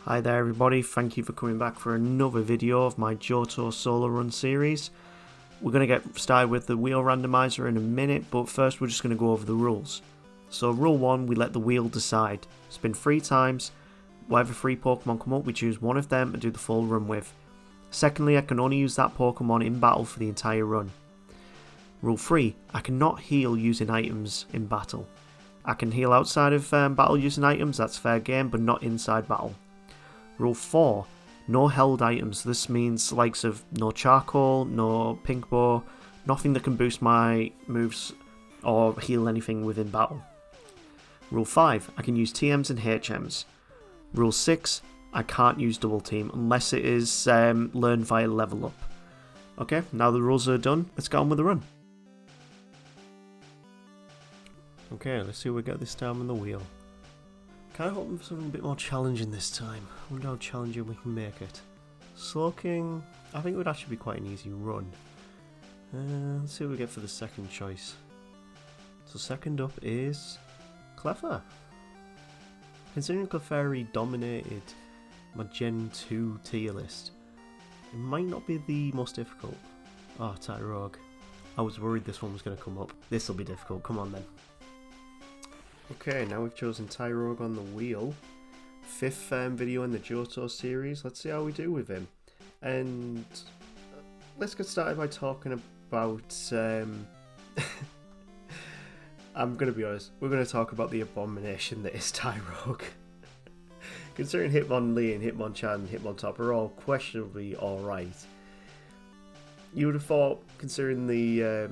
Hi there everybody, thank you for coming back for another video of my Johto Solo Run series. We're going to get started with the wheel randomizer in a minute, but first we're just going to go over the rules. So rule 1, we let the wheel decide. Spin 3 times, whatever 3 Pokemon come up we choose one of them and do the full run with. Secondly, I can only use that Pokemon in battle for the entire run. Rule 3, I cannot heal using items in battle. I can heal outside of battle using items, that's fair game, but not inside battle. Rule 4, no held items. This means likes of no charcoal, no pink bow, nothing that can boost my moves or heal anything within battle. Rule 5, I can use TMs and HMs. Rule 6, I can't use double team unless it is learned via level up. Okay, now the rules are done, let's get on with the run. Okay, let's see if we get this time on the wheel. Kind of hoping for something a bit more challenging this time. I wonder how challenging we can make it. Slowking, I think it would actually be quite an easy run. Let's see what we get for the second choice. So second up is Clefairy. Considering Clefairy dominated my Gen 2 tier list, it might not be the most difficult. Oh, Tyrogue. I was worried this one was going to come up. This will be difficult, come on then. Okay, now we've chosen Tyrogue on the wheel. 5th video in the Johto series. Let's see how we do with him. And let's get started by talking about... I'm going to be honest, we're going to talk about the abomination that is Tyrogue. Considering Hitmonlee and Hitmonchan and Hitmontop are all questionably alright, you would have thought, considering they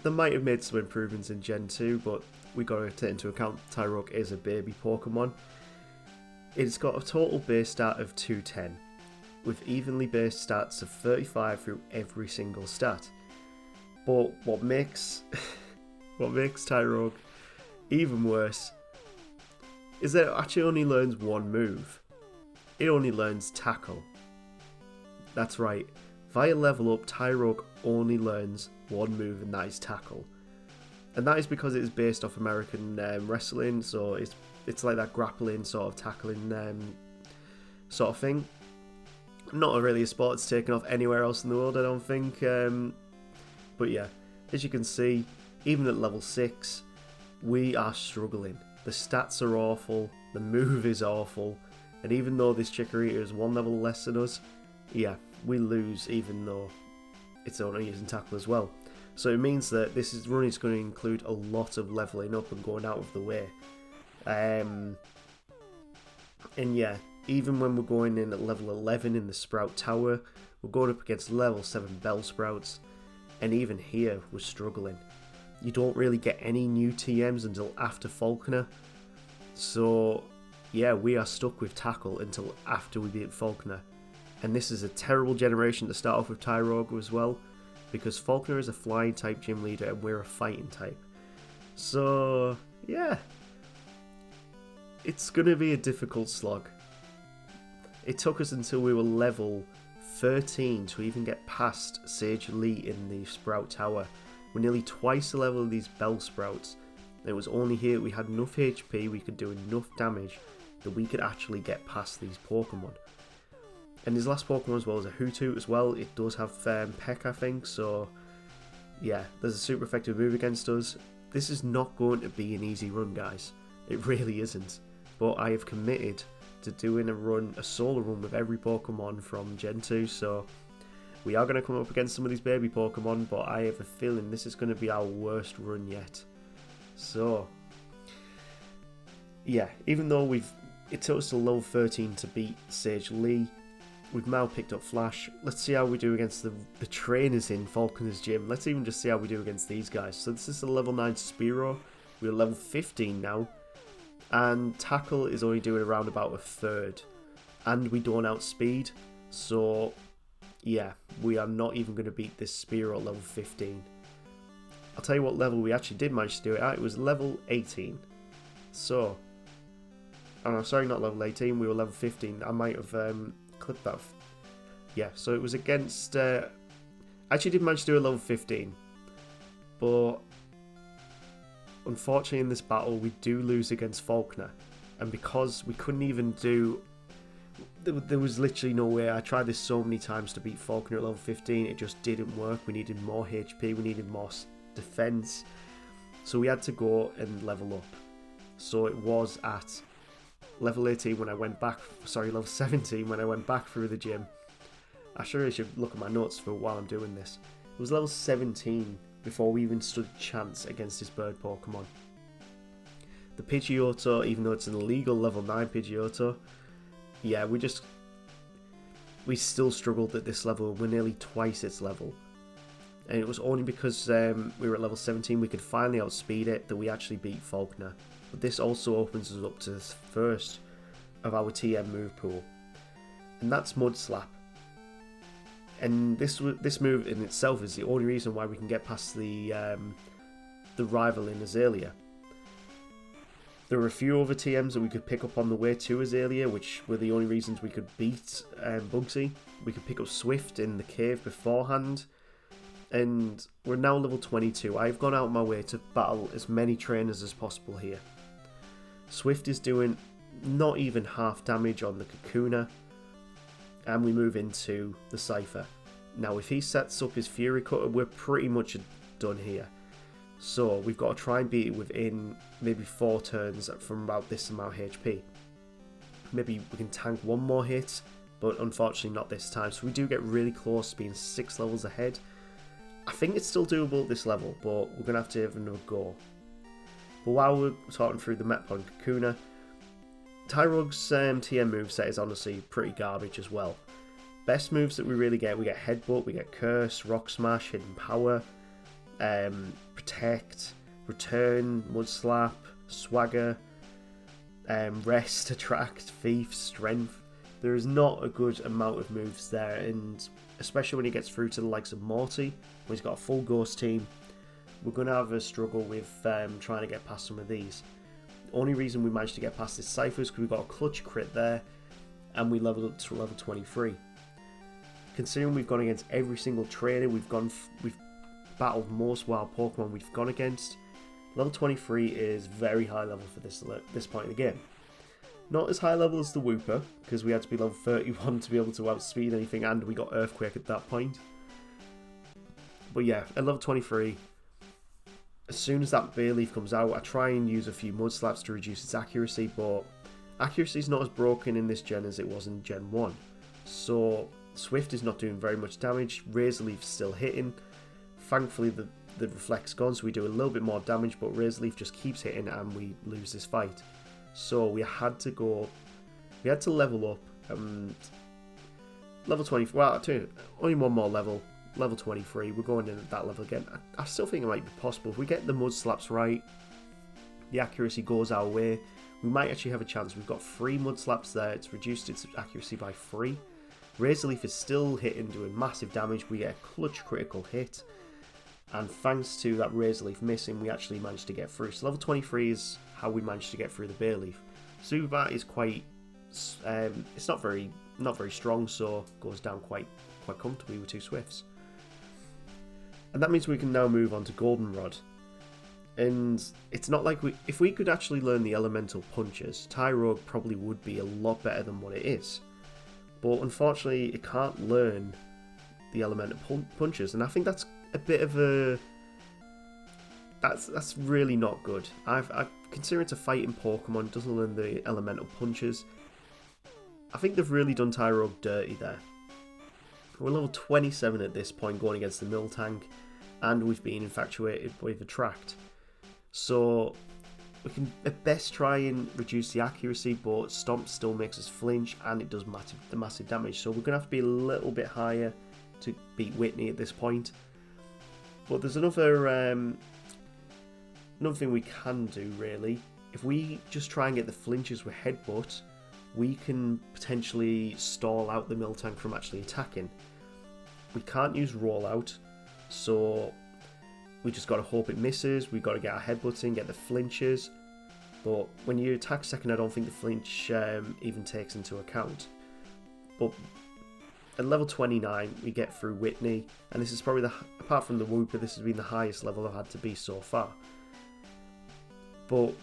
might have made some improvements in Gen 2, but we got to take into account Tyrogue is a baby Pokemon. It's got a total base stat of 210, with evenly based stats of 35 through every single stat. But what makes Tyrogue even worse is that it actually only learns one move. It only learns Tackle. That's right, via level up, Tyrogue only learns one move, and that is Tackle. And that is because it is based off American wrestling, so it's like that grappling sort of tackling sort of thing. Not really a sport that's taken off anywhere else in the world, I don't think. But yeah, as you can see, even at level 6, we are struggling. The stats are awful, the move is awful, and even though this Chikorita is 1 level less than us, yeah, we lose even though it's only using Tackle as well. So it means that this run is going to include a lot of leveling up and going out of the way. And yeah, even when we're going in at level 11 in the Sprout Tower, we're going up against level 7 Bellsprouts. And even here, we're struggling. You don't really get any new TMs until after Falconer. So yeah, we are stuck with Tackle until after we beat Falconer. And this is a terrible generation to start off with Tyrogue as well, because Falconer is a flying type gym leader and we're a fighting type. So yeah, it's going to be a difficult slog. It took us until we were level 13 to even get past Sage Lee in the Sprout Tower. We're nearly twice the level of these Bellsprouts. It was only here we had enough HP, we could do enough damage that we could actually get past these Pokemon. And his last Pokemon as well is a Hoothoot as well. It does have Peck, I think, so yeah, there's a super effective move against us. This is not going to be an easy run, guys. It really isn't. But I have committed to doing a solo run with every Pokemon from Gen 2, so we are going to come up against some of these baby Pokemon, but I have a feeling this is going to be our worst run yet. So yeah, even though it took us to level 13 to beat Sage Lee, we've now picked up Flash. Let's see how we do against the trainers in Falconer's gym. Let's even just see how we do against these guys. So this is a level 9 Spearow. We're level 15 now. And Tackle is only doing around about a third. And we don't outspeed. So yeah, we are not even going to beat this Spearow at level 15. I'll tell you what level we actually did manage to do it at. It was level 18. So, oh, sorry, not level 18. We were level 15. I might have... clip that. Yeah, so it was against I actually did manage to do a level 15, but unfortunately in this battle we do lose against Falconer, and because we couldn't even do There was literally no way. I tried this so many times to beat Falconer at level 15. It just didn't work. We needed more HP. We needed more defense. So we had to go and level up. So it was at level 18 when I went back. Sorry, level 17 when I went back through the gym. I sure I should look at my notes for while I'm doing this. It was level 17 before we even stood a chance against this bird Pokemon. The Pidgeotto, even though it's an illegal level 9 Pidgeotto, yeah, we still struggled at this level. We're nearly twice its level. And it was only because we were at level 17 we could finally outspeed it that we actually beat Falconer. But this also opens us up to the first of our TM move pool. And that's Mud Slap. And this move in itself is the only reason why we can get past the rival in Azalea. There were a few other TMs that we could pick up on the way to Azalea, which were the only reasons we could beat Bugsy. We could pick up Swift in the cave beforehand. And we're now level 22. I've gone out of my way to battle as many trainers as possible here. Swift is doing not even half damage on the Kakuna. And we move into the Cypher. Now if he sets up his Fury Cutter, we're pretty much done here. So we've got to try and beat it within maybe 4 turns from about this amount of HP. Maybe we can tank one more hit, but unfortunately not this time. So we do get really close to being 6 levels ahead. I think it's still doable at this level, but we're going to have another go. But while we're sorting through the Metapod and Kakuna, Tyrogue's TM moveset is honestly pretty garbage as well. Best moves that we really get, we get Headbutt, we get Curse, Rock Smash, Hidden Power, Protect, Return, Mud Slap, Swagger, Rest, Attract, Thief, Strength. There is not a good amount of moves there, and especially when he gets through to the likes of Morty, when he's got a full Ghost team, we're going to have a struggle with trying to get past some of these. The only reason we managed to get past this Cypher is because we got a clutch crit there, and we leveled up to level 23. Considering we've gone against every single trainer, we've battled most wild Pokemon we've gone against, level 23 is very high level for this point in the game. Not as high level as the Wooper, because we had to be level 31 to be able to outspeed anything, and we got Earthquake at that point. But yeah, at level 23, as soon as that Bayleaf comes out, I try and use a few Mud Slaps to reduce its accuracy, but accuracy is not as broken in this gen as it was in Gen 1. So Swift is not doing very much damage, Razor Leaf's still hitting. Thankfully the Reflect's gone, so we do a little bit more damage, but Razor Leaf just keeps hitting and we lose this fight. So we had to level up, level 20, well, only one more level, level 23, we're going in at that level again. I still think it might be possible. If we get the Mud Slaps right, the accuracy goes our way, we might actually have a chance. We've got 3 Mud Slaps there, it's reduced its accuracy by 3. Razor Leaf is still hitting, doing massive damage, we get a clutch critical hit, and thanks to that Razor Leaf missing, we actually managed to get through. So level 23 is how we managed to get through the Bayleaf. Zubat is quite, it's not very strong, so goes down quite comfortably with 2 Swifts. And that means we can now move on to Goldenrod. And it's not like if we could actually learn the elemental punches, Tyrogue probably would be a lot better than what it is. But unfortunately, it can't learn the elemental punches, and I think that's a bit of a... That's really not good. I consider it a fighting Pokemon, doesn't learn the elemental punches. I think they've really done Tyrogue dirty there. We're level 27 at this point, going against the Miltank, and we've been infatuated with Attract. So we can at best try and reduce the accuracy, but Stomp still makes us flinch, and it does massive damage. So we're going to have to be a little bit higher to beat Whitney at this point. But there's another thing we can do, really. If we just try and get the flinches with Headbutt, we can potentially stall out the Miltank from actually attacking. We can't use Rollout, so we just got to hope it misses. We've got to get our Headbutts in, get the flinches. But when you attack second, I don't think the flinch even takes into account. But at level 29, we get through Whitney, and this is probably, apart from the Wooper, this has been the highest level I've had to be so far. But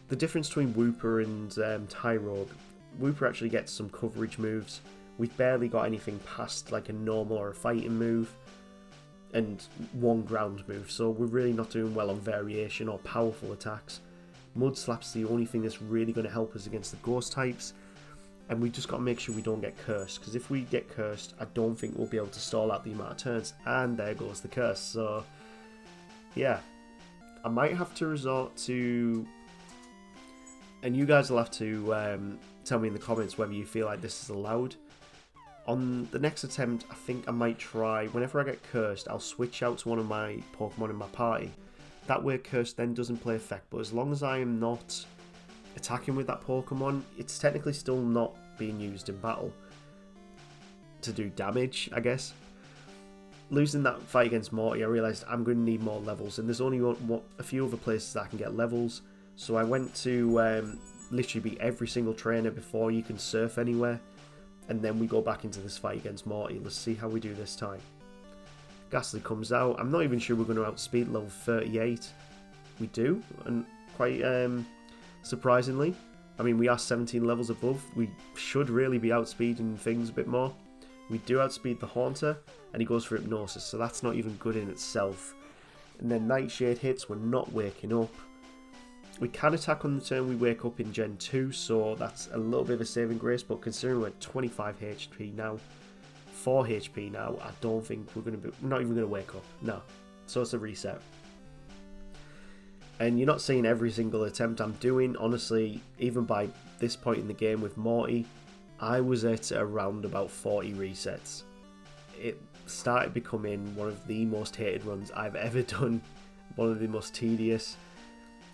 the difference between Wooper and Tyrogue, Wooper actually gets some coverage moves. We've barely got anything past like a normal or a fighting move, and one ground move, so we're really not doing well on variation or powerful attacks. Mud Slap's the only thing that's really going to help us against the ghost types, and we just got to make sure we don't get cursed, because if we get cursed, I don't think we'll be able to stall out the amount of turns, and there goes the curse. So yeah, I might have to resort to, and you guys will have to tell me in the comments whether you feel like this is allowed. On the next attempt, I think I might try, whenever I get cursed, I'll switch out to one of my Pokemon in my party. That way curse then doesn't play effect, but as long as I am not attacking with that Pokemon, it's technically still not being used in battle to do damage, I guess. Losing that fight against Morty, I realised I'm going to need more levels, and there's only a few other places that I can get levels, so I went to literally beat every single trainer before you can surf anywhere. And then we go back into this fight against Morty. Let's see how we do this time. Ghastly comes out. I'm not even sure we're going to outspeed level 38. We do, and quite surprisingly. I mean, we are 17 levels above. We should really be outspeeding things a bit more. We do outspeed the Haunter, and he goes for Hypnosis, so that's not even good in itself. And then Nightshade hits. We're not waking up. We can attack on the turn we wake up in Gen 2, so that's a little bit of a saving grace, but considering we're at 25 HP now, 4 HP now, I don't think we're not even going to wake up, no. So it's a reset. And you're not seeing every single attempt I'm doing, honestly, even by this point in the game with Morty, I was at around about 40 resets. It started becoming one of the most hated runs I've ever done, one of the most tedious.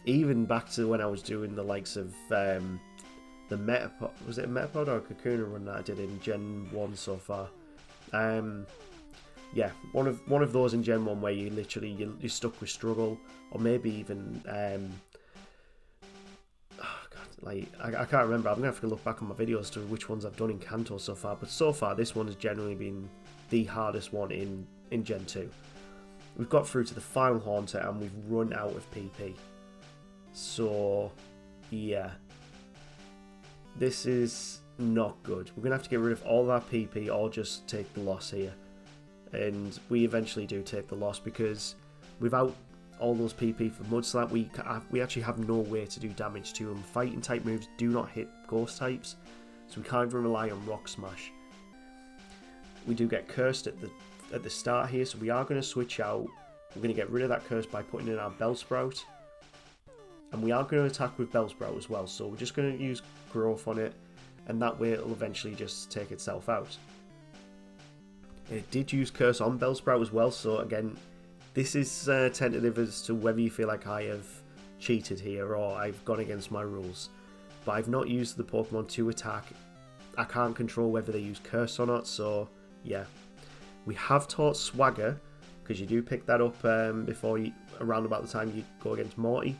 Even back to when I was doing the likes of the Metapod, was it a Metapod or a Kakuna run that I did in Gen 1 so far? Yeah, one of those in Gen 1 where you literally you're stuck with struggle, or maybe even oh God, like I can't remember. I'm gonna have to look back on my videos to which ones I've done in Kanto so far. But so far, this one has generally been the hardest one in Gen 2. We've got through to the final Haunter and we've run out of PP. So, yeah, this is not good. We're going to have to get rid of all of our PP or just take the loss here. And we eventually do take the loss because without all those PP for Mud Slap, we actually have no way to do damage to them. Fighting type moves do not hit ghost types, so we can't even rely on Rock Smash. We do get cursed at the start here, so we are going to switch out. We're going to get rid of that curse by putting in our Bellsprout. And we are going to attack with Bellsprout as well, so we're just going to use Growth on it, and that way it'll eventually just take itself out. It did use Curse on Bellsprout as well, so again, this is tentative as to whether you feel like I have cheated here or I've gone against my rules. But I've not used the Pokemon to attack. I can't control whether they use Curse or not, so yeah. We have taught Swagger, because you do pick that up around about the time you go against Morty.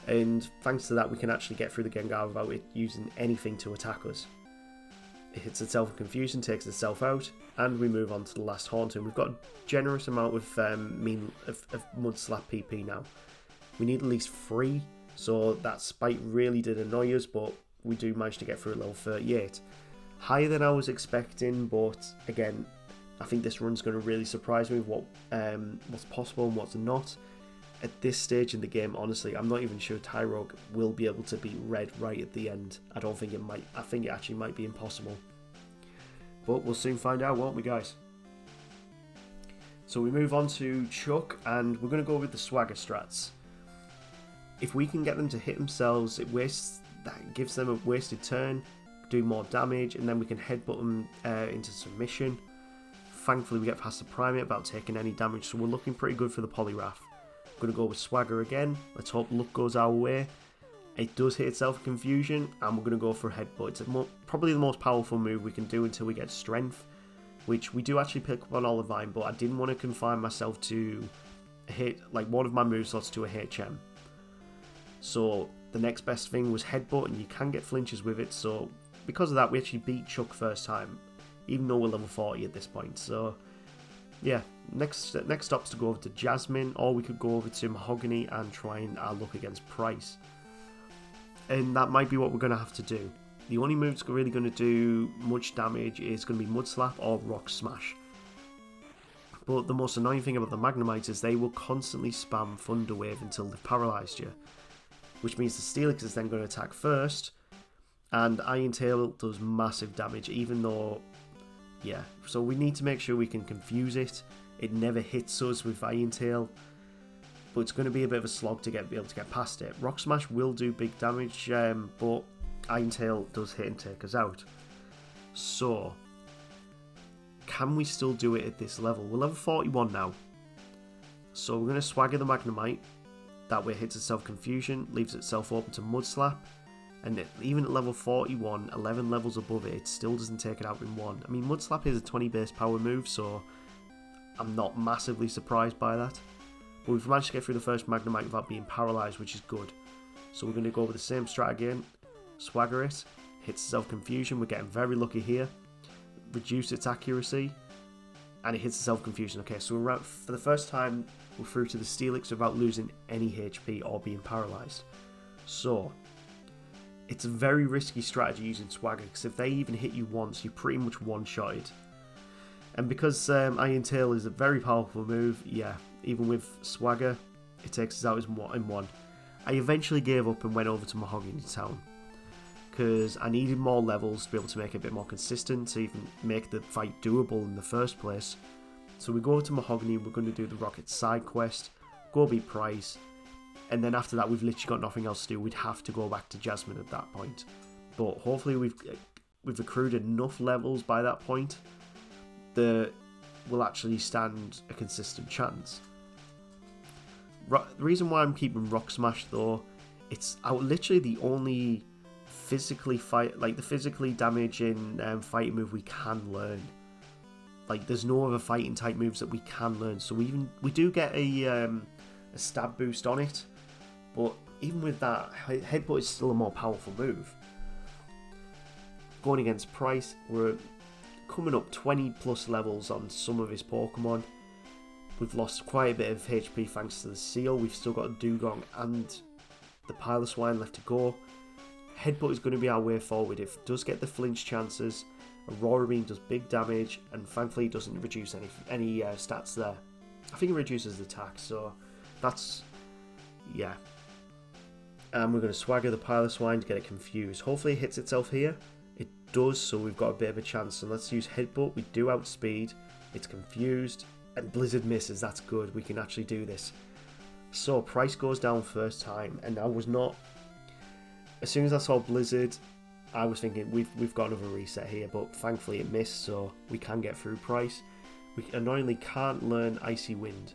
And thanks to that, we can actually get through the Gengar without it using anything to attack us. It hits itself in confusion, takes itself out, and we move on to the last Haunter. We've got a generous amount of Mud Slap PP now. We need at least 3, so that Spite really did annoy us, but we do manage to get through level 38. Higher than I was expecting, but again, I think this run's going to really surprise me with what's possible and what's not. At this stage in the game, honestly, I'm not even sure Tyrogue will be able to beat Red right at the end. I don't think it might. I think it actually might be impossible. But we'll soon find out, won't we, guys? So we move on to Chuck, and we're going to go with the Swagger strats. If we can get them to hit themselves, that gives them a wasted turn, do more damage, and then we can headbutt them into submission. Thankfully, we get past the Primate without taking any damage, so we're looking pretty good for the Poliwrath. Going to go with Swagger again. Let's hope luck goes our way. It does hit itself in confusion, and we're going to go for a headbutt. It's probably the most powerful move we can do until we get strength, which we do actually pick up on Olivine, but I didn't want to confine myself to hit like one of my move slots to a HM. So the next best thing was headbutt, and you can get flinches with it. So because of that, we actually beat Chuck first time, even though we're level 40 at this point. So yeah, next stop's to go over to Jasmine, or we could go over to Mahogany and try our luck against Price. And that might be what we're going to have to do. The only move that's really going to do much damage is going to be Mud Slap or Rock Smash. But the most annoying thing about the Magnemites is they will constantly spam Thunder Wave until they've paralysed you. Which means the Steelix is then going to attack first. And Iron Tail does massive damage, even though... Yeah, so we need to make sure we can confuse it. It never hits us with Iron Tail. But it's going to be a bit of a slog to be able to get past it. Rock Smash will do big damage, but Iron Tail does hit and take us out. So... can we still do it at this level? We're level 41 now. So we're going to Swagger the Magnemite. That way it hits itself Confusion, leaves itself open to Mud Slap. And even at level 41, 11 levels above it, it still doesn't take it out in one. I mean, Mud Slap is a 20 base power move, so I'm not massively surprised by that. But we've managed to get through the first Magnemite without being paralysed, which is good. So we're going to go with the same strat again. Swagger it, hits itself Confusion. We're getting very lucky here. Reduce its accuracy, and it hits itself Confusion. Okay, so we're for the first time we're through to the Steelix without losing any HP or being paralysed. So it's a very risky strategy using Swagger, because if they even hit you once, you're pretty much one-shotted. And because Iron Tail is a very powerful move, yeah, even with Swagger, it takes us out in one. I eventually gave up and went over to Mahogany Town, because I needed more levels to be able to make it a bit more consistent, to even make the fight doable in the first place. So we go to Mahogany, we're going to do the Rocket side quest, go beat Price, and then after that we've literally got nothing else to do. We'd have to go back to Jasmine at that point. But hopefully we've accrued enough levels by that point that we'll actually stand a consistent chance. The reason why I'm keeping Rock Smash though, it's literally the only physically damaging fighting move we can learn. Like, there's no other fighting type moves that we can learn. So we do get a stab boost on it, but even with that, Headbutt is still a more powerful move. Going against Price, we're coming up 20 plus levels on some of his Pokemon. We've lost quite a bit of HP thanks to the Seal. We've still got a Dugong and the Piloswine left to go. Headbutt is going to be our way forward. If it does get the flinch chances, Aurora Beam does big damage, and thankfully it doesn't reduce any stats there. I think it reduces the attack, so that's, yeah. And we're going to Swagger the Piloswine to get it confused. Hopefully it hits itself here. It does, so we've got a bit of a chance. So let's use Headbutt. We do outspeed. It's confused, and Blizzard misses. That's good. We can actually do this. So Price goes down first time, and I was not... As soon as I saw Blizzard, I was thinking we've got another reset here, but thankfully it missed, so we can get through Price. We annoyingly can't learn Icy Wind.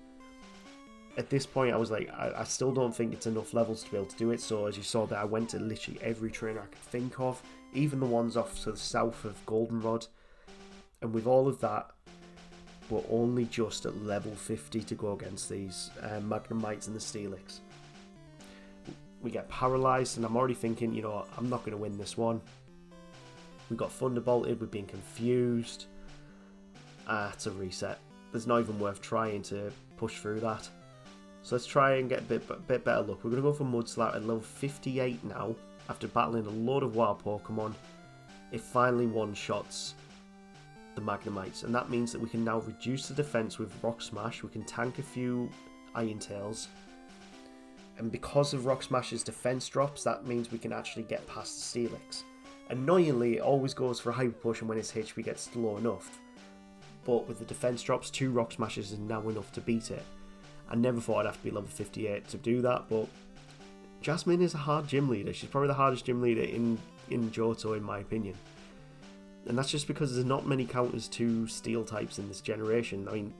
At this point, I was like, I still don't think it's enough levels to be able to do it, so as you saw there, I went to literally every trainer I could think of, even the ones off to the south of Goldenrod. And with all of that, we're only just at level 50 to go against these Magnemites and the Steelix. We get paralysed, and I'm already thinking, you know, I'm not going to win this one. We got Thunderbolted, we've been confused. It's a reset. There's not even worth trying to push through that. So let's try and get a bit better luck. We're going to go for Mudslap at level 58 now. After battling a load of wild Pokemon, it finally one-shots the Magnemites. And that means that we can now reduce the defense with Rock Smash. We can tank a few Iron Tails. And because of Rock Smash's defense drops, that means we can actually get past the Steelix. Annoyingly, it always goes for a Hyper Potion when its HP gets low enough. But with the defense drops, 2 Rock Smashes is now enough to beat it. I never thought I'd have to be level 58 to do that, but Jasmine is a hard gym leader. She's probably the hardest gym leader in Johto, in my opinion. And that's just because there's not many counters to steel types in this generation. I mean,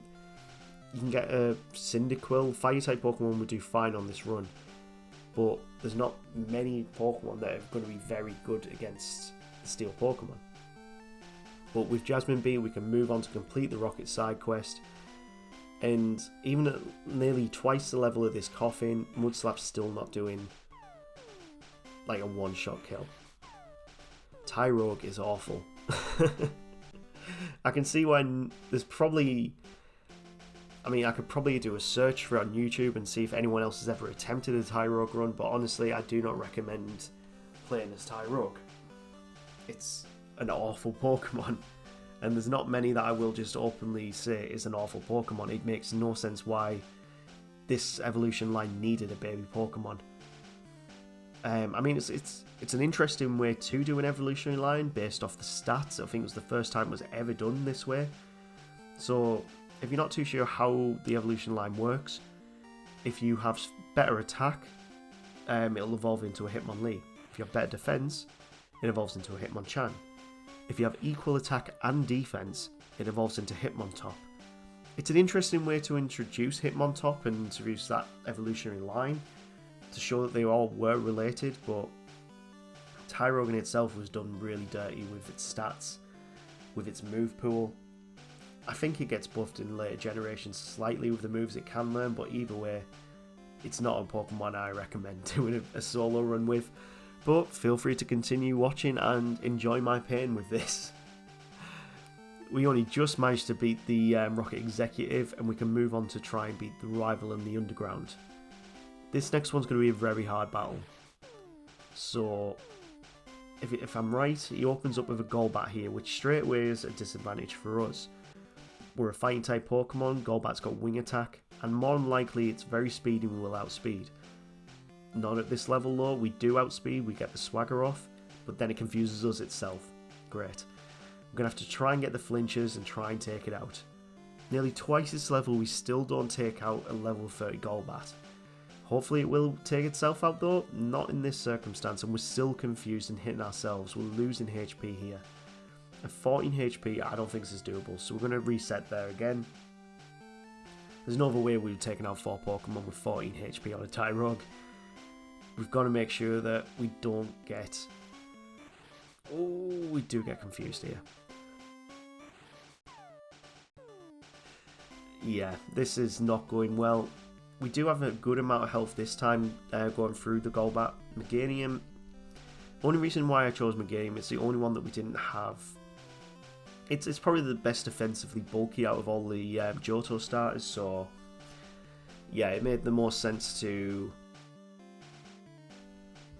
you can get a Cyndaquil, fire type Pokemon would do fine on this run, but there's not many Pokemon that are going to be very good against the steel Pokemon. But with Jasmine B, we can move on to complete the Rocket side quest. And even at nearly twice the level of this Coffin, Mudslap's still not doing like a one-shot kill. Tyrogue is awful. I can see when there's probably... I mean, I could probably do a search for it on YouTube and see if anyone else has ever attempted a Tyrogue run, but honestly, I do not recommend playing as Tyrogue. it's an awful Pokemon. And there's not many that I will just openly say is an awful Pokemon. It makes no sense why this evolution line needed a baby Pokemon. I mean, it's an interesting way to do an evolutionary line based off the stats. I think it was the first time it was ever done this way. So if you're not too sure how the evolution line works, if you have better attack, it'll evolve into a Hitmonlee. If you have better defense, it evolves into a Hitmonchan. If you have equal attack and defense, it evolves into Hitmontop. It's an interesting way to introduce Hitmontop and introduce that evolutionary line to show that they all were related, but Tyrogue in itself was done really dirty with its stats, with its move pool. I think it gets buffed in later generations slightly with the moves it can learn, but either way, it's not a Pokemon I recommend doing a solo run with. But feel free to continue watching and enjoy my pain with this. We only just managed to beat the Rocket Executive, and we can move on to try and beat the rival in the Underground. This next one's going to be a very hard battle. So, if I'm right, he opens up with a Golbat here, which straight away is a disadvantage for us. We're a fighting type Pokemon, Golbat's got wing attack, and more than likely it's very speedy and we will outspeed. Not at this level though, we do outspeed, we get the swagger off, but then it confuses us itself. Great. I'm going to have to try and get the flinches and try and take it out. Nearly twice this level we still don't take out a level 30 Golbat. Hopefully it will take itself out though, not in this circumstance, and we're still confused and hitting ourselves. We're losing HP here. At 14 HP I don't think this is doable, so we're going to reset there again. There's no other way we've taken out 4 Pokemon with 14 HP on a Tyrogue. We've got to make sure that we don't get... Oh, we do get confused here. Yeah, this is not going well. We do have a good amount of health this time going through the Golbat. Meganium. Only reason why I chose Meganium, it's the only one that we didn't have. It's probably the best defensively bulky out of all the Johto starters, so yeah, it made the most sense to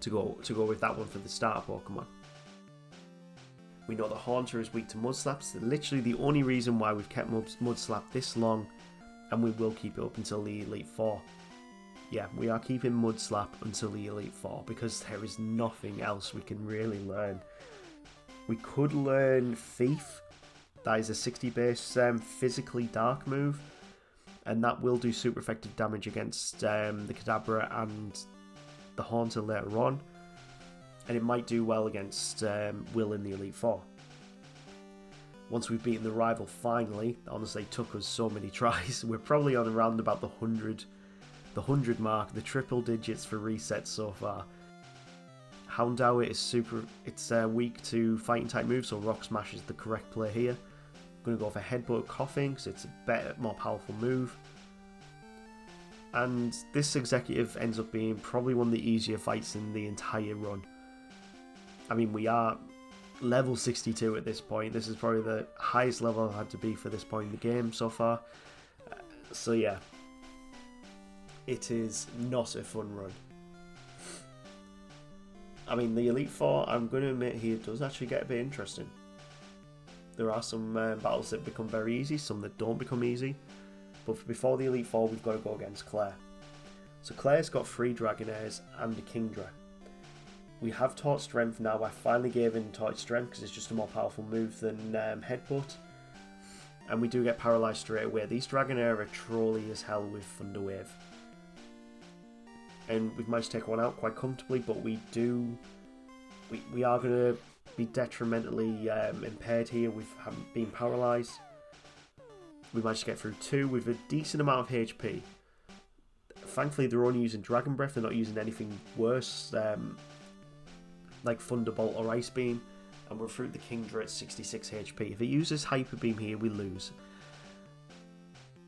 go with that one for the starter Pokemon. We know that Haunter is weak to Mud Slaps. Literally the only reason why we've kept Mud Slap this long, and we will keep it up until the Elite Four. Yeah, we are keeping Mud Slap until the Elite Four because there is nothing else we can really learn. We could learn Thief. That is a 60 base physically dark move, and that will do super effective damage against the Kadabra and the Haunter later on, and it might do well against Will in the Elite Four. Once we've beaten the rival finally, honestly it took us so many tries, we're probably on around about the 100 mark, the triple digits for resets so far. Houndour is it's weak to fighting type moves, so Rock Smash is the correct play here. I'm going to go for Headbutt Coughing because it's a better, more powerful move. And this Executive ends up being probably one of the easier fights in the entire run. I mean, we are level 62 at this point. This is probably the highest level I've had to be for this point in the game so far. So yeah, it is not a fun run. I mean, the Elite Four, I'm going to admit here, does actually get a bit interesting. There are some battles that become very easy, some that don't become easy. But before the Elite Four, we've got to go against Claire. So Claire's got 3 Dragonairs and a Kingdra. We have taught Strength now. I finally gave in taught Strength because it's just a more powerful move than Headbutt. And we do get paralysed straight away. These Dragonair are trolly as hell with Thunder Wave. And we've managed to take one out quite comfortably, but we are going to be detrimentally impaired here. We've been paralysed. We managed to get through 2 with a decent amount of HP. Thankfully they're only using Dragon Breath, they're not using anything worse like Thunderbolt or Ice Beam, and we're through the Kingdra at 66 HP. If it uses Hyper Beam here, we lose.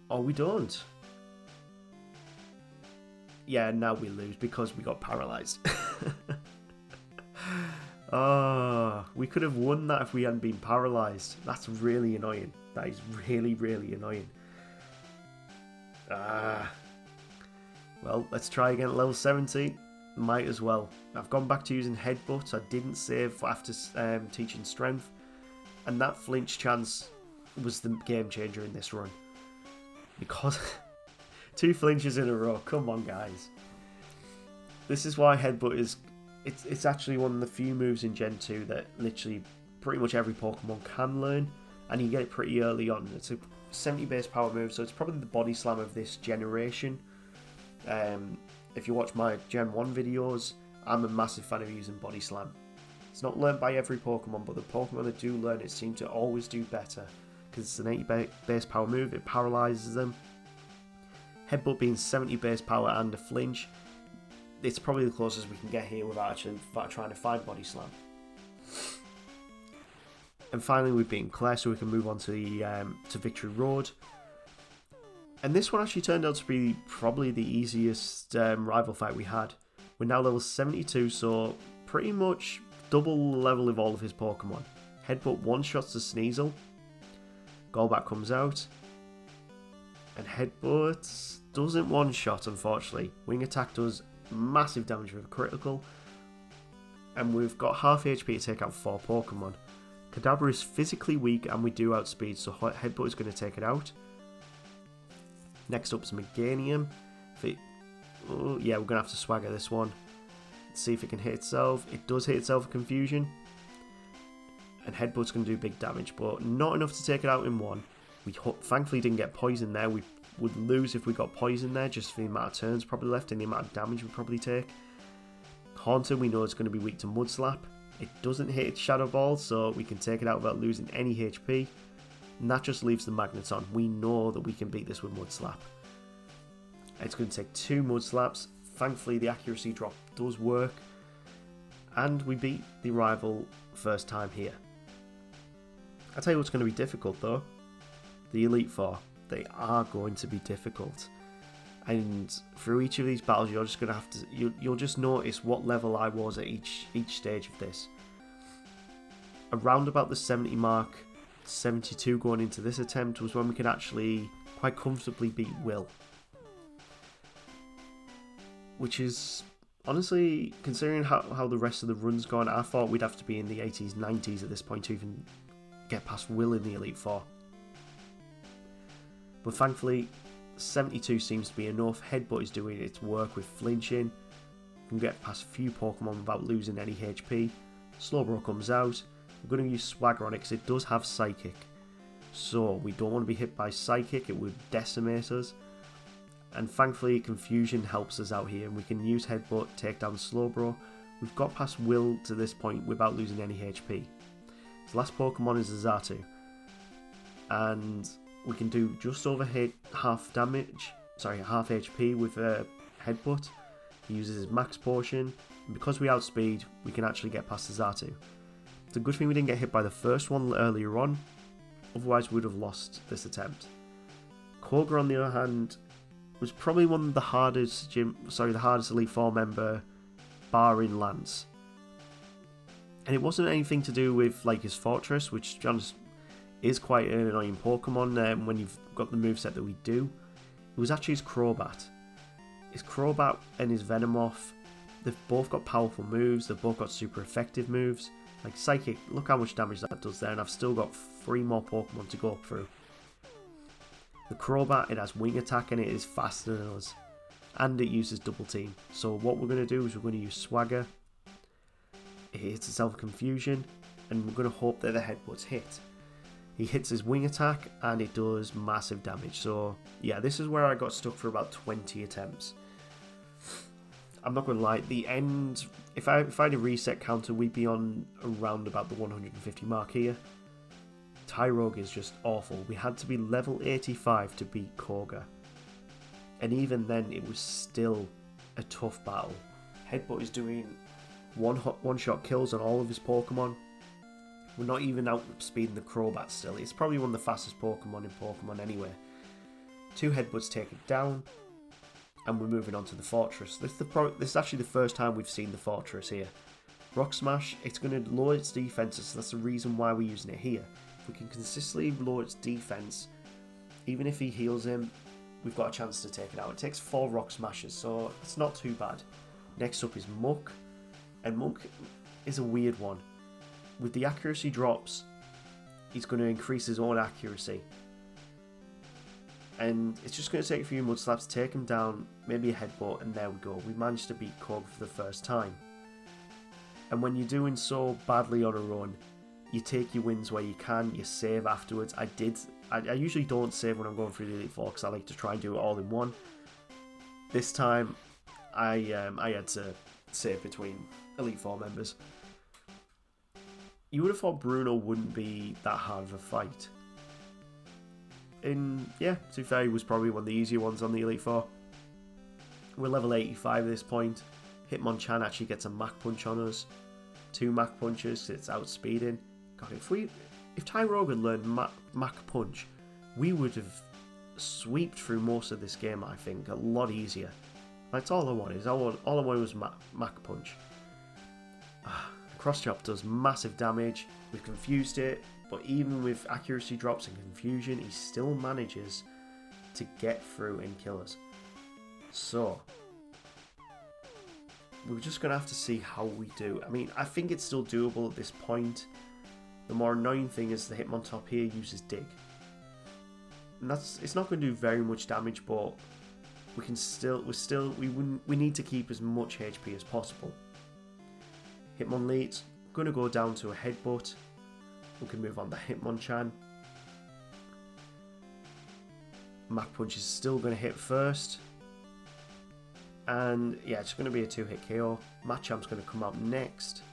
Or we don't. Yeah, now we lose because we got paralysed. Oh, we could have won that if we hadn't been paralysed. That's really annoying. That is really, really annoying. Well, let's try again at level 70. might as well. I've gone back to using Headbutt. I didn't save after teaching Strength, and that flinch chance was the game changer in this run. Because 2 flinches in a row, come on guys. This is why Headbutt is, it's actually one of the few moves in Gen 2 that literally pretty much every Pokemon can learn, and you get it pretty early on. It's a 70 base power move, so it's probably the body slam of this generation. If you watch my Gen 1 videos, I'm a massive fan of using body slam. It's not learned by every Pokemon, but the Pokemon that do learn it seem to always do better, because it's an 80 base power move, it paralyzes them. Headbutt being 70 base power and a flinch, it's probably the closest we can get here without actually trying to find body slam. And finally we've beaten Claire, so we can move on to the to Victory Road. And this one actually turned out to be probably the easiest rival fight we had. We're now level 72, so pretty much double the level of all of his Pokemon. Headbutt one-shots the Sneasel. Golbat comes out. And Headbutt doesn't one-shot, unfortunately. Wing Attack does massive damage with a critical. And we've got half HP to take out 4 Pokemon. Kadabra is physically weak and we do outspeed, so Headbutt is going to take it out. Next up is Meganium. Oh, yeah, we're going to have to swagger this one. Let's see if it can hit itself. It does hit itself with Confusion. And Headbutt's going to do big damage, but not enough to take it out in one. We thankfully didn't get poison there. We would lose if we got poison there, just for the amount of turns probably left and the amount of damage we probably take. Haunter, we know it's going to be weak to Mud Slap. It doesn't hit its Shadow Ball, so we can take it out without losing any HP. And that just leaves the Magneton. We know that we can beat this with Mud Slap. It's going to take 2 Mud Slaps. Thankfully, the accuracy drop does work. And we beat the rival first time here. I'll tell you what's going to be difficult though. The Elite Four. They are going to be difficult. And through each of these battles, you're just going to have to, you'll just notice what level I was at each stage of this. Around about the 70 mark, 72 going into this attempt, was when we could actually quite comfortably beat Will. Which is, honestly, considering how the rest of the run's gone, I thought we'd have to be in the 80s, 90s at this point to even get past Will in the Elite Four. But thankfully, 72 seems to be enough. Headbutt is doing its work with flinching. Can get past a few Pokemon without losing any HP. Slowbro comes out. We're going to use Swagger on it because it does have Psychic. So we don't want to be hit by Psychic, it would decimate us. And thankfully Confusion helps us out here and we can use Headbutt, take down Slowbro. We've got past Will to this point without losing any HP. His last Pokemon is a Xatu. And we can do just over half HP with Headbutt. He uses his max potion, and because we outspeed, we can actually get past the Xatu. It's a good thing we didn't get hit by the first one earlier on, otherwise we would have lost this attempt. Koga, on the other hand, was probably one of the hardest Elite Four member, barring Lance. And it wasn't anything to do with like his Fortress, which John's is quite an annoying Pokemon when you've got the moveset that we do. It was actually his Crobat. His Crobat and his Venomoth, they've both got powerful moves, they've both got super effective moves. Like Psychic, look how much damage that does there, and I've still got 3 more Pokemon to go through. The Crobat, it has Wing Attack and it is faster than us. And it uses Double Team. So what we're going to do is we're going to use Swagger. It hits itself Confusion, and we're going to hope that the Headbutt's hit. He hits his Wing Attack and it does massive damage. So yeah, this is where I got stuck for about 20 attempts. I'm not going to lie, the end, if I had a reset counter, we'd be on around about the 150 mark here. Tyrogue is just awful. We had to be level 85 to beat Koga. And even then, it was still a tough battle. Headbutt is doing one-shot kills on all of his Pokemon. We're not even outspeeding the Crobat still. It's probably one of the fastest Pokemon in Pokemon anyway. 2 Headbutts take it down. And we're moving on to the Fortress. This is actually the first time we've seen the Fortress here. Rock Smash, it's going to lower its defenses, so that's the reason why we're using it here. If we can consistently lower its defense, even if he heals him, we've got a chance to take it out. It takes 4 Rock Smashes, so it's not too bad. Next up is Muck, and Muck is a weird one. With the accuracy drops, he's going to increase his own accuracy. And it's just going to take a few mud slaps, take him down, maybe a headbutt, and there we go. We managed to beat Kog for the first time. And when you're doing so badly on a run, you take your wins where you can, you save afterwards. I usually don't save when I'm going through the Elite Four because I like to try and do it all in one. This time, I had to save between Elite Four members. You would have thought Bruno wouldn't be that hard of a fight. And yeah, to be fair, he was probably one of the easier ones on the Elite Four. We're level 85 at this point. Hitmonchan actually gets a Mach Punch on us. 2 Mach Punches, it's outspeeding. God, if Tyrogue had learned Mach Punch, we would have sweeped through most of this game, I think, a lot easier. That's all I wanted. All I wanted was Mach Punch. Cross Chop does massive damage. We've confused it, but even with accuracy drops and confusion, he still manages to get through and kill us. So, we're just going to have to see how we do. I mean, I think it's still doable at this point. The more annoying thing is the Hitmontop here uses Dig. And it's not going to do very much damage, but we need to keep as much HP as possible. Hitmonlead's going to go down to a headbutt. We can move on to Hitmonchan. Mach Punch is still going to hit first. And yeah, it's going to be a 2-hit KO. Machamp's going to come out next.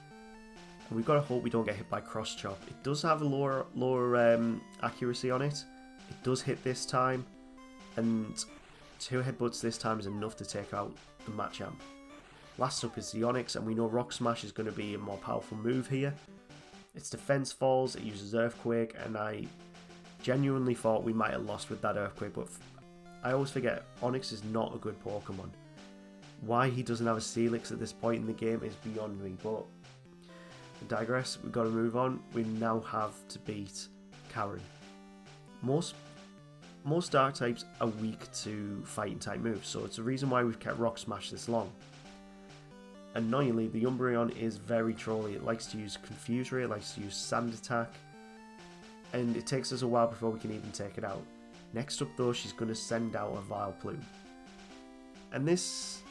And we've got to hope we don't get hit by Cross Chop. It does have a lower accuracy on it. It does hit this time. And 2 headbutts this time is enough to take out the Machamp. Last up is the Onix, and we know Rock Smash is going to be a more powerful move here. Its defense falls, it uses Earthquake, and I genuinely thought we might have lost with that Earthquake, but I always forget Onix is not a good Pokemon. Why he doesn't have a Steelix at this point in the game is beyond me, but I digress. We've got to move on. We now have to beat Karen. Most Dark types are weak to fighting type moves, so it's the reason why we've kept Rock Smash this long. Annoyingly, the Umbreon is very trolly. It likes to use Confuse Ray, it likes to use Sand Attack, and it takes us a while before we can even take it out. Next up though, she's going to send out a Vileplume. And this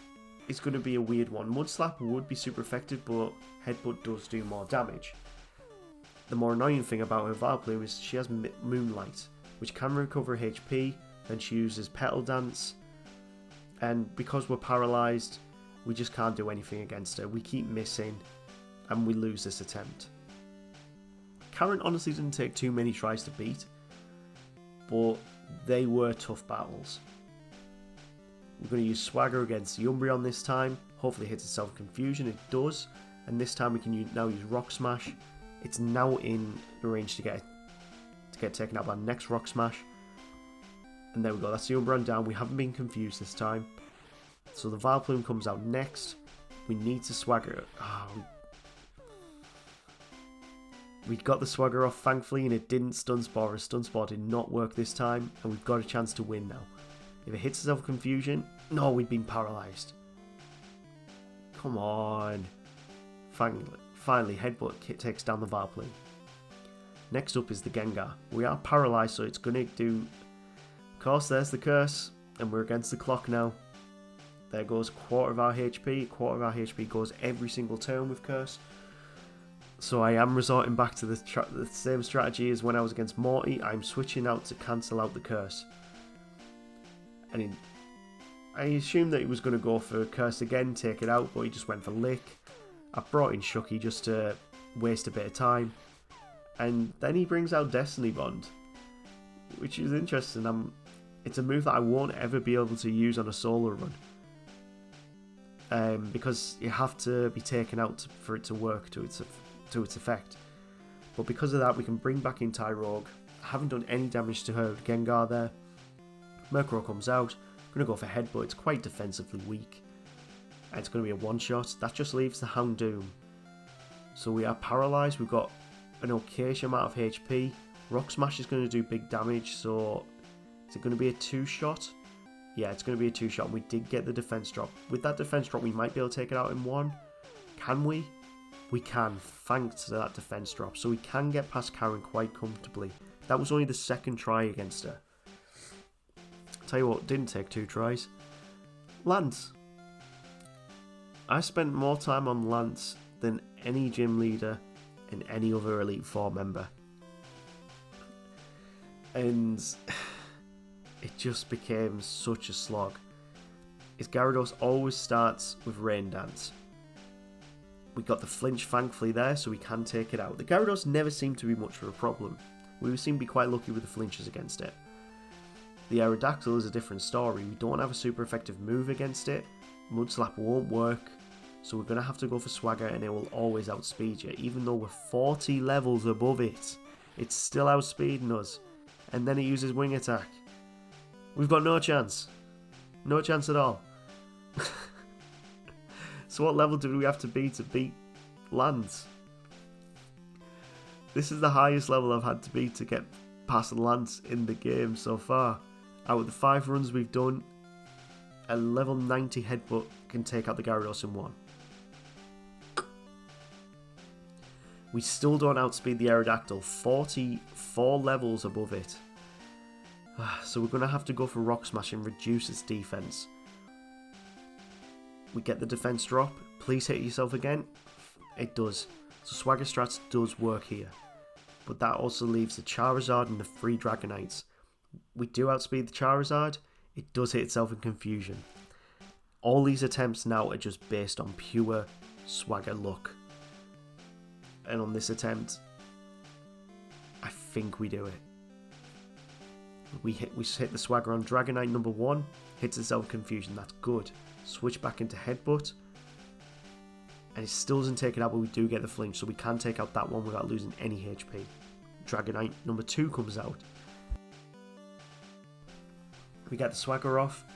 is going to be a weird one. Mud Slap would be super effective, but Headbutt does do more damage. The more annoying thing about her Vileplume is she has Moonlight, which can recover HP, then she uses Petal Dance, and because we're paralysed, we just can't do anything against her. We keep missing, and we lose this attempt. Karen honestly didn't take too many tries to beat, but they were tough battles. We're going to use Swagger against the Umbreon this time. Hopefully it hits itself Confusion. It does, and this time we can now use Rock Smash. It's now in the range to get taken out by the next Rock Smash. And there we go, that's the Umbreon down. We haven't been confused this time. So the Vileplume comes out next. We need to Swagger. We got the Swagger off thankfully, and it didn't Stun Spore. A Stun Spore did not work this time, and we've got a chance to win now. If it hits itself Confusion, no, we've been paralysed. Come on. Finally, Headbutt takes down the Vileplume. Next up is the Gengar. We are paralysed, so it's going to do... Of course, there's the curse, and we're against the clock now. There goes quarter of our HP. Quarter of our HP goes every single turn with curse. So I am resorting back to the same strategy as when I was against Morty. I'm switching out to cancel out the curse. And I assumed that he was going to go for curse again, take it out, but he just went for Lick. I brought in Shucky just to waste a bit of time. And then he brings out Destiny Bond, which is interesting. It's a move that I won't ever be able to use on a solo run. Because you have to be taken out for it to work to its effect. But because of that, we can bring back in Tyrogue. I haven't done any damage to her Gengar there. Murkrow comes out. I'm going to go for Headbutt. It's quite defensively weak. And it's going to be a one-shot. That just leaves the Houndoom. So we are paralysed. We've got an okayish amount of HP. Rock Smash is going to do big damage. So is it going to be a two-shot? Yeah, it's going to be a 2-shot, and we did get the defense drop. With that defense drop, we might be able to take it out in 1. Can we? We can, thanks to that defense drop. So we can get past Karen quite comfortably. That was only the 2nd try against her. Tell you what, didn't take 2 tries. Lance. I spent more time on Lance than any gym leader and any other Elite Four member. And it just became such a slog. His Gyarados always starts with Rain Dance. We got the flinch thankfully there, so we can take it out. The Gyarados never seemed to be much of a problem. We seem to be quite lucky with the flinches against it. The Aerodactyl is a different story. We don't have a super effective move against it. Mud Slap won't work, so we're going to have to go for Swagger, and it will always outspeed you. Even though we're 40 levels above it, it's still outspeeding us. And then it uses Wing Attack. We've got no chance. No chance at all. So what level do we have to beat Lance? This is the highest level I've had to beat to get past Lance in the game so far. Out of the 5 runs we've done, a level 90 Headbutt can take out the Gyarados in 1. We still don't outspeed the Aerodactyl, 44 levels above it. So we're going to have to go for Rock Smash and reduce its defense. We get the defense drop. Please hit yourself again. It does. So Swagger Strats does work here. But that also leaves the Charizard and the 3 Dragonites. We do outspeed the Charizard. It does hit itself in confusion. All these attempts now are just based on pure Swagger luck. And on this attempt, I think we do it. We hit the Swagger on Dragonite number 1, hits itself in confusion, that's good. Switch back into Headbutt, and it still doesn't take it out, but we do get the flinch, so we can take out that one without losing any HP. Dragonite number 2 comes out. We get the Swagger off,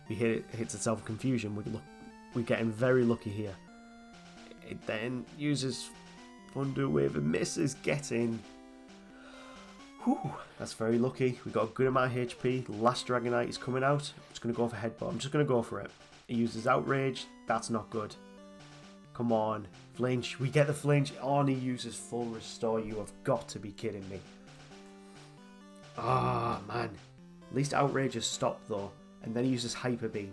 we hit it, hits itself in confusion, we're getting very lucky here. It then uses Thunder Wave and misses getting... Whew, that's very lucky. We got a good amount of HP. Last Dragonite is coming out. I'm just going to go for Headbutt. I'm just going to go for it. It uses Outrage. That's not good. Come on. Flinch. We get the flinch. Oh, and he uses Full Restore. You have got to be kidding me. Ah, man. At least Outrage has stopped though. And then he uses Hyper Beam.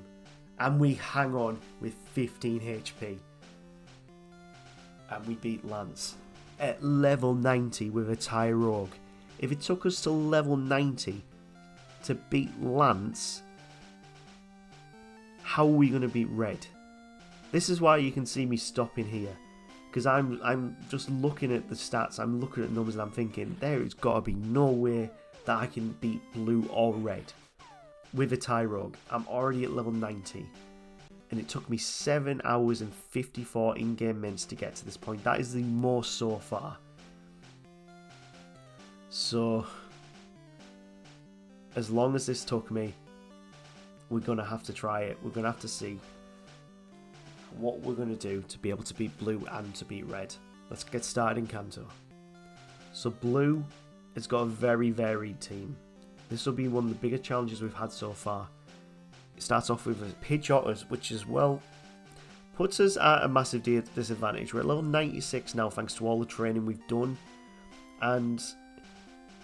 And we hang on with 15 HP. And we beat Lance at level 90 with a Tyrogue. If it took us to level 90 to beat Lance, how are we going to beat Red? This is why you can see me stopping here. Because I'm just looking at the stats, I'm looking at numbers and I'm thinking, there has got to be no way that I can beat Blue or Red with a Tyrogue. I'm already at level 90. And it took me 7 hours and 54 in-game minutes to get to this point. That is the most so far. So, as long as this took me, we're going to have to try it. We're going to have to see what we're going to do to be able to beat Blue and to beat Red. Let's get started in Kanto. So Blue has got a very varied team. This will be one of the bigger challenges we've had so far. It starts off with a Pidgeotto, which as well puts us at a massive disadvantage. We're at level 96 now thanks to all the training we've done. And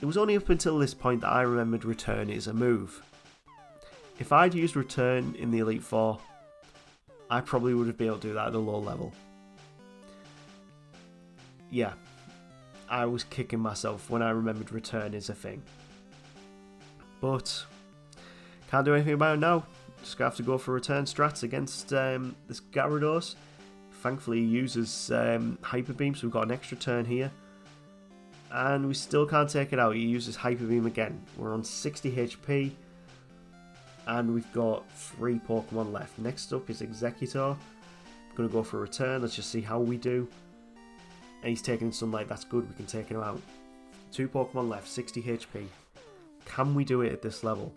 it was only up until this point that I remembered Return is a move. If I'd used Return in the Elite Four, I probably would have been able to do that at a low level. Yeah, I was kicking myself when I remembered Return is a thing. But can't do anything about it now. Just gonna have to go for Return strats against this Gyarados. Thankfully he uses Hyper Beam, so we've got an extra turn here. And we still can't take it out. He uses Hyper Beam again. We're on 60 HP. And we've got 3 Pokemon left. Next up is Executor. I'm going to go for a Return. Let's just see how we do. And he's taking Sunlight. That's good. We can take him out. 2 Pokemon left. 60 HP. Can we do it at this level?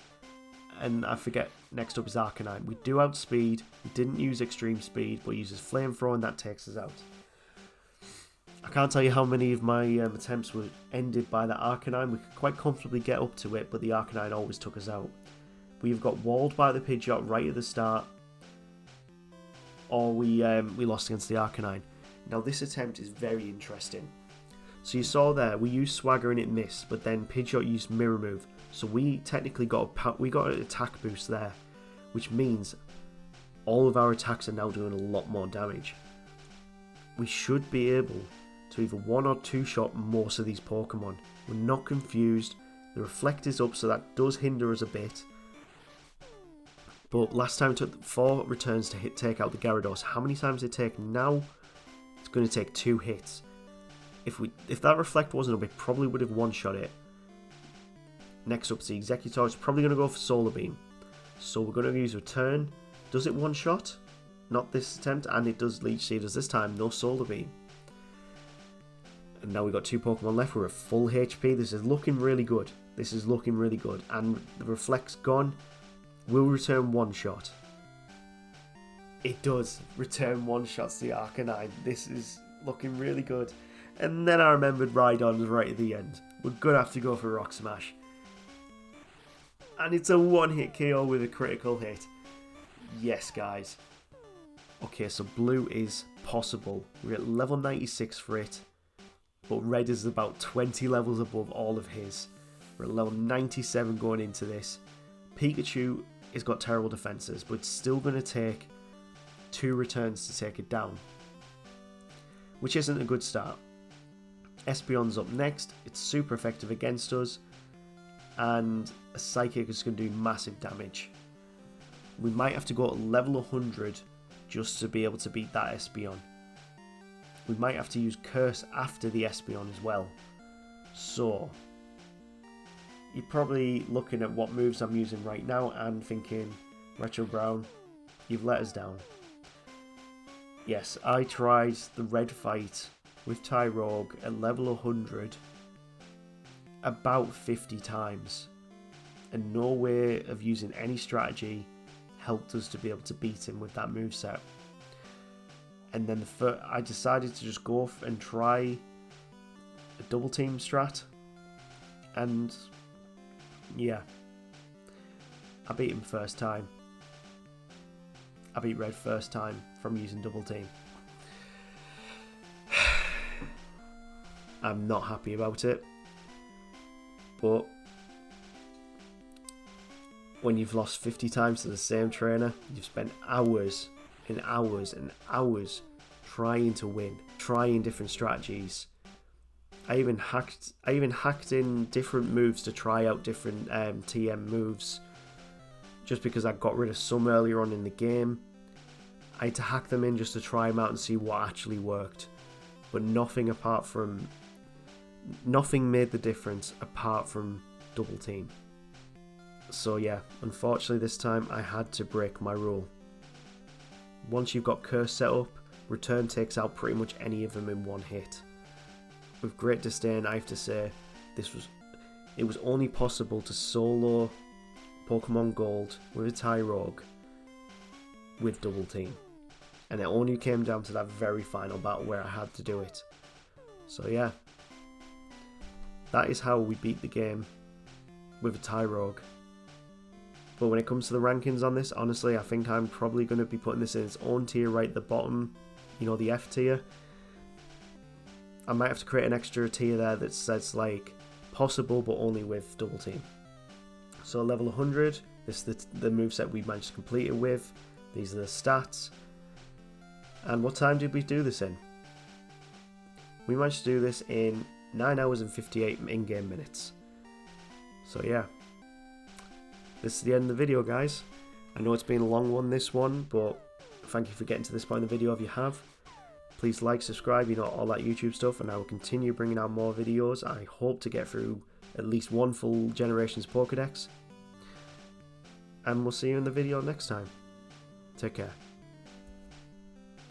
And I forget. Next up is Arcanine. We do outspeed. We didn't use Extreme Speed. But he uses Flamethrower and that takes us out. I can't tell you how many of my attempts were ended by that Arcanine. We could quite comfortably get up to it, but the Arcanine always took us out. we've got walled by the Pidgeot right at the start, or we lost against the Arcanine. Now this attempt is very interesting. So you saw there, we used Swagger and it missed, but then Pidgeot used Mirror Move. So we technically got an attack boost there, which means all of our attacks are now doing a lot more damage. We should be able to either one or two shot most of these Pokemon. We're not confused. The Reflect is up, so that does hinder us a bit. But last time it took 4 returns to take out the Gyarados. How many times did it take now? It's going to take 2 hits. If that Reflect wasn't up, it probably would have one-shot it. Next up is the Executor. It's probably going to go for Solar Beam. So we're going to use Return. Does it one-shot? Not this attempt. And it does Leech Seed us this time. No Solar Beam. And now we've got 2 Pokemon left. We're at full HP. This is looking really good. This is looking really good. And the Reflect's gone. Will return one-shot. It does. Return one-shots the Arcanine. This is looking really good. And then I remembered Rhydon right at the end. We're going to have to go for Rock Smash. And it's a one-hit KO with a critical hit. Yes, guys. Okay, so blue is possible. We're at level 96 for it. But red is about 20 levels above all of his. We're at level 97 going into this. Pikachu has got terrible defenses, but it's still going to take 2 returns to take it down. Which isn't a good start. Espeon's up next. It's super effective against us. And a Psychic is going to do massive damage. We might have to go to level 100 just to be able to beat that Espeon. We might have to use Curse after the Espeon as well. So, you're probably looking at what moves I'm using right now and thinking, RetroBrown, you've let us down. Yes, I tried the red fight with Tyrogue at level 100 about 50 times. And no way of using any strategy helped us to be able to beat him with that moveset. And then I decided to just go off and try a double team strat. And yeah, I beat him first time. I beat red first time from using double team. I'm not happy about it. But when you've lost 50 times to the same trainer, you've spent hours and hours and hours trying to win, trying different strategies. I even hacked in different moves to try out different TM moves, just because I got rid of some earlier on in the game. I had to hack them in just to try them out and see what actually worked, but nothing made the difference apart from double team. So yeah, unfortunately this time I had to break my rule. Once you've got Curse set up, Return takes out pretty much any of them in one hit. With great disdain, I have to say, it was only possible to solo Pokemon Gold with a Tyrogue with double team. And it only came down to that very final battle where I had to do it. So yeah, that is how we beat the game with a Tyrogue. But when it comes to the rankings on this, honestly, I think I'm probably going to be putting this in its own tier right at the bottom. You know, the F tier. I might have to create an extra tier there that says like possible but only with double team. So level 100, this is the moveset we managed to complete it with. These are the stats. And what time did we do this in? We managed to do this in 9 hours and 58 in-game minutes. So yeah. This is the end of the video, guys. I know it's been a long one, this one, but thank you for getting to this point in the video if you have. Please like, subscribe, you know, all that YouTube stuff, and I will continue bringing out more videos. I hope to get through at least one full Generations Pokédex. And we'll see you in the video next time. Take care.